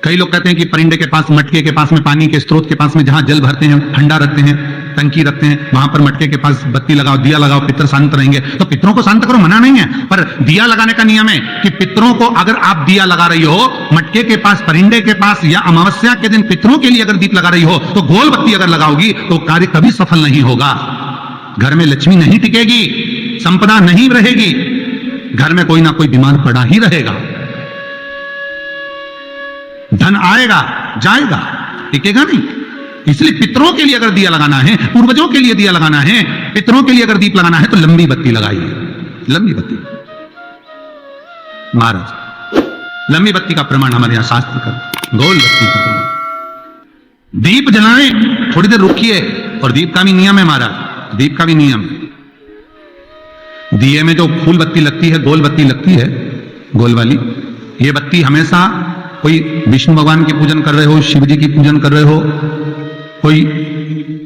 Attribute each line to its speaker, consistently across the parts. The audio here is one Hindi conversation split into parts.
Speaker 1: कई लोग कहते हैं कि परिंदे के पास, मटके के पास में, पानी के स्रोत के पास में जहां जल भरते हैं, ठंडा रखते हैं, टंकी रखते हैं, वहां पर मटके के पास बत्ती लगाओ, दिया लगाओ, पितर शांत रहेंगे। तो पितरों को शांत करो, मना नहीं है, पर दिया लगाने का नियम है कि पितरों को अगर आप दिया लगा रही हो मटके के पास, परिंदे के पास, या अमावस्या के दिन पितरों के लिए अगर दीप लगा रही हो, तो गोल बत्ती अगर लगाओगी तो कार्य कभी सफल नहीं होगा। घर में लक्ष्मी नहीं टिकेगी, संपदा नहीं रहेगी, घर में कोई ना कोई बीमार पड़ा ही रहेगा। धन आएगा जाएगा, टिकेगा नहीं। इसलिए पितरों के लिए अगर दिया लगाना है, पूर्वजों के लिए दिया लगाना है, पितरों के लिए अगर दीप लगाना है, तो लंबी बत्ती लगाइए, लंबी बत्ती। महाराज लंबी बत्ती का प्रमाण हमारे यहां शास्त्र का, गोल बत्ती का प्रमाण। दीप जलाएं, थोड़ी देर रुकिए, और दीप का भी नियम है महाराज, दीप का भी नियम है। दिए में जो फूल बत्ती लगती है, गोल बत्ती लगती है, गोल वाली, ये बत्ती हमेशा कोई विष्णु भगवान की पूजन कर रहे हो, शिव जी की पूजन कर रहे हो, कोई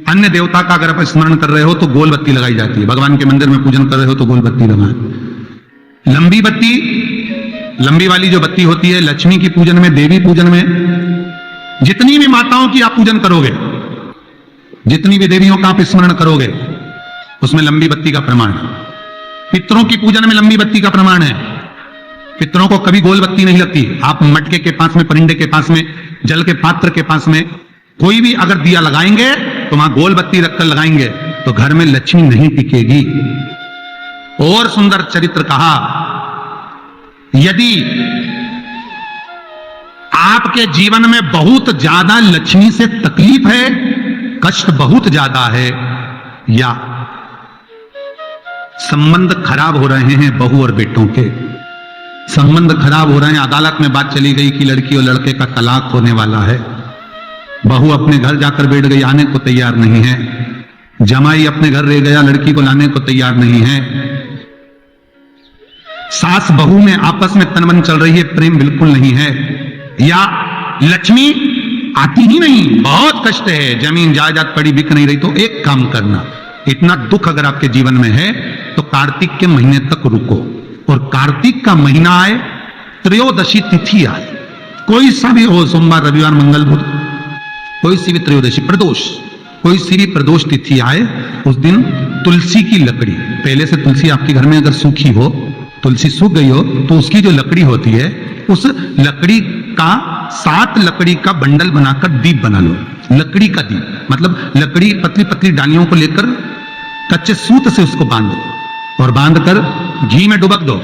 Speaker 1: अन्य देवता का अगर आप स्मरण कर रहे हो तो गोल बत्ती लगाई जाती है। भगवान के मंदिर में पूजन कर रहे हो तो गोल बत्ती लगाएं। लंबी बत्ती, लंबी वाली जो बत्ती होती है, लक्ष्मी की पूजन में, देवी पूजन में, जितनी भी माताओं की आप पूजन करोगे, जितनी भी देवियों का आप स्मरण करोगे, उसमें लंबी बत्ती का प्रमाण है। पितरों की पूजन में लंबी बत्ती का प्रमाण है। पितरों को कभी गोल बत्ती नहीं लगती। आप मटके के पास में, परिंदे के पास में, जल के पात्र के पास में कोई भी अगर दिया लगाएंगे तो वहां गोल बत्ती रखकर लगाएंगे तो घर में लक्ष्मी नहीं टिकेगी। और सुंदर चरित्र कहा, यदि आपके जीवन में बहुत ज्यादा लक्ष्मी से तकलीफ है, कष्ट बहुत ज्यादा है, या संबंध खराब हो रहे हैं बहू और बेटों के, संबंध खराब हो रहे हैं, अदालत में बात चली गई कि लड़की और लड़के का तलाक होने वाला है, बहू अपने घर जाकर बैठ गई, आने को तैयार नहीं है, जमाई अपने घर रह गया, लड़की को लाने को तैयार नहीं है, सास बहू में आपस में तनमन चल रही है, प्रेम बिल्कुल नहीं है, या लक्ष्मी आती ही नहीं, बहुत कष्ट है, जमीन जायदाद पड़ी बिक नहीं रही, तो एक काम करना, इतना दुख अगर आपके जीवन में है तो कार्तिक के महीने तक रुको, और कार्तिक का महीना आए, त्रयोदशी तिथि आए, कोई सा भी हो, सोमवार, रविवार, मंगल, बुध, कोई सी भी त्रयोदशी, प्रदोष, कोई सी भी प्रदोष तिथि आए, उस दिन तुलसी की लकड़ी, पहले से तुलसी आपके घर में अगर सूखी हो, तुलसी सूख गई हो, तो उसकी जो लकड़ी होती है, उस लकड़ी का 7 लकड़ी का बंडल बनाकर दीप बना लो। लकड़ी का दीप मतलब लकड़ी, पतली पतली डालियों को लेकर कच्चे सूत से उसको बांधो और बांधकर घी में डुबक दो।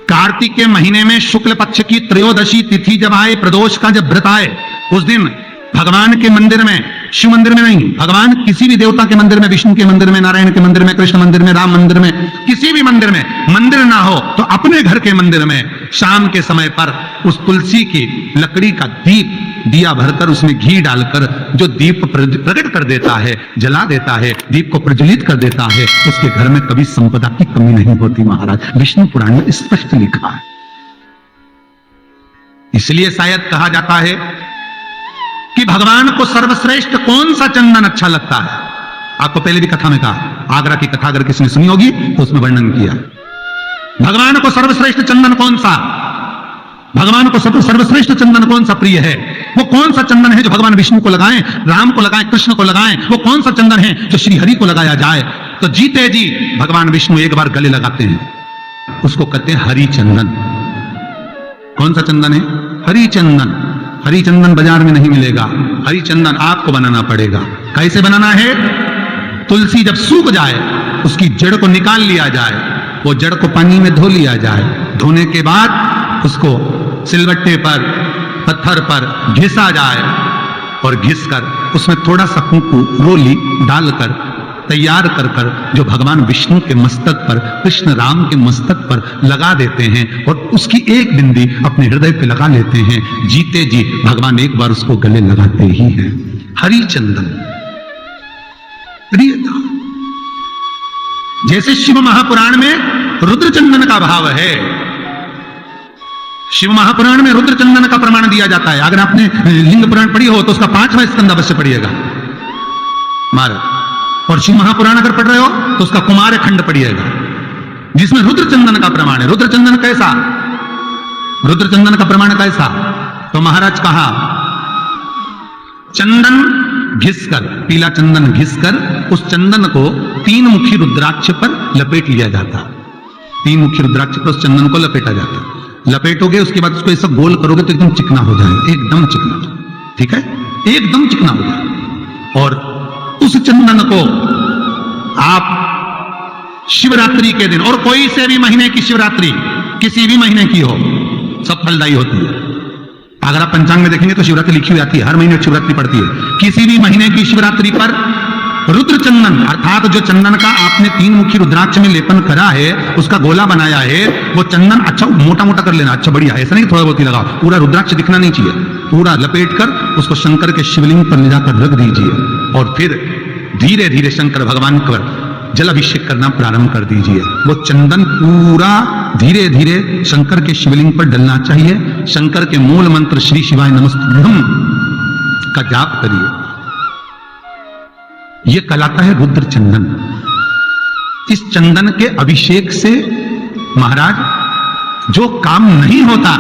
Speaker 1: कार्तिक के महीने में शुक्ल पक्ष की त्रयोदशी तिथि जब आए, प्रदोष का जब व्रत आए, उस दिन भगवान के मंदिर में, शिव मंदिर में नहीं, भगवान किसी भी देवता के मंदिर में, विष्णु के मंदिर में, नारायण के मंदिर में, कृष्ण मंदिर में, राम मंदिर में, किसी भी मंदिर में, मंदिर ना हो तो अपने घर के मंदिर में शाम के समय पर उस तुलसी की लकड़ी का दीप, दिया भरकर उसमें घी डालकर जो दीप प्रकट कर देता है, जला देता है, दीप को प्रज्वलित कर देता है, उसके घर में कभी संपदा की कमी नहीं होती महाराज। विष्णु पुराण में स्पष्ट लिखा है। इसलिए शायद कहा जाता है कि भगवान को सर्वश्रेष्ठ कौन सा चंदन अच्छा लगता है। आपको पहले भी कथा में कहा, आगरा की कथा अगर किसी ने सुनी होगी तो उसमें वर्णन किया, भगवान को सर्वश्रेष्ठ चंदन कौन सा, भगवान को सर्वश्रेष्ठ चंदन कौन सा प्रिय है, वो कौन सा चंदन है जो भगवान विष्णु को लगाएं, राम को लगाएं, कृष्ण को लगाएं, वो कौन सा चंदन है जो श्री हरि को लगाया जाए। तो जीते जी भगवान विष्णु एक बार गले लगाते हैं, उसको कहते हैं हरि चंदन। कौन सा चंदन है? हरि चंदन। हरि चंदन बाजार में नहीं मिलेगा, हरि चंदन आपको बनाना पड़ेगा। कैसे बनाना है? तुलसी जब सूख जाए उसकी जड़ को निकाल लिया जाए, वो जड़ को पानी में धो लिया जाए, धोने के बाद उसको सिलबट्टे पर, पत्थर पर घिसा जाए और घिसकर उसमें थोड़ा सा कुंकू, रोली डालकर तैयार कर कर जो भगवान विष्णु के मस्तक पर, कृष्ण राम के मस्तक पर लगा देते हैं और उसकी एक बिंदी अपने हृदय पे लगा लेते हैं। जीते जी भगवान एक बार उसको गले लगाते ही हैं। हरि चंदन प्रियता। जैसे शिव महापुराण में रुद्र चंदन का भाव है, शिव महापुराण में रुद्र चंदन का प्रमाण दिया जाता है। अगर आपने लिंग पुराण पढ़ी हो तो उसका 5वां स्कंद अवश्य पढ़िएगा महाराज, और शिव महापुराण अगर पढ़ रहे हो तो उसका कुमार खंड पढ़िएगा, जिसमें रुद्र चंदन का प्रमाण है। रुद्र चंदन कैसा? रुद्र चंदन का प्रमाण कैसा? तो तो महाराज कहा चंदन घिसकर, पीला चंदन घिसकर उस चंदन को 3 मुखी रुद्राक्ष पर लपेट लिया जाता। 3 मुखी रुद्राक्ष पर उस चंदन को लपेटा जाता। लपेटोगे उसके बाद उसको ऐसा गोल करोगे तो एकदम चिकना हो जाए, एकदम चिकना, ठीक है, एकदम चिकना हो जाए। और उस चंदन को आप शिवरात्रि के दिन, और कोई से भी महीने की शिवरात्रि, किसी भी महीने की हो, सब फलदायी होती है। अगर आप पंचांग में देखेंगे तो शिवरात्रि लिखी हुई आती है, हर महीने शिवरात्रि पड़ती है। किसी भी महीने की शिवरात्रि पर रुद्र चंदन, अर्थात जो चंदन का आपने 3 मुखी रुद्राक्ष में लेपन करा है, उसका गोला बनाया है, वो चंदन अच्छा मोटा मोटा कर लेना, अच्छा बढ़िया, ऐसा नहीं थोड़ा बहुत ही लगाओ, पूरा रुद्राक्ष दिखना नहीं चाहिए, पूरा लपेट कर उसको शंकर के शिवलिंग पर ले जाकर रख दीजिए और फिर धीरे धीरे शंकर भगवान पर जल अभिषेक करना प्रारंभ कर दीजिए। वो चंदन पूरा धीरे धीरे शंकर के शिवलिंग पर डलना चाहिए। शंकर के मूल मंत्र श्री शिवाय नमस्तुभ्यं का जाप करिए। यह कहलाता है रुद्र चंदन। इस चंदन के अभिषेक से महाराज जो काम नहीं होता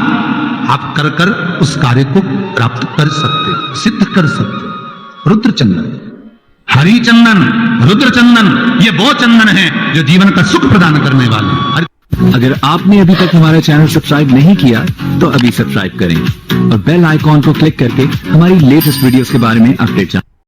Speaker 1: आप कर कर उस कार्य को प्राप्त कर सकते, सिद्ध कर सकते। रुद्र चंदन, हरि चंदन, रुद्र चंदन, ये वो चंदन है जो जीवन का सुख प्रदान करने वाले।
Speaker 2: अगर आपने अभी तक हमारा चैनल सब्सक्राइब नहीं किया तो अभी सब्सक्राइब करें और बेल आइकॉन को क्लिक करके हमारी लेटेस्ट वीडियोस के बारे में अपडेट जानें।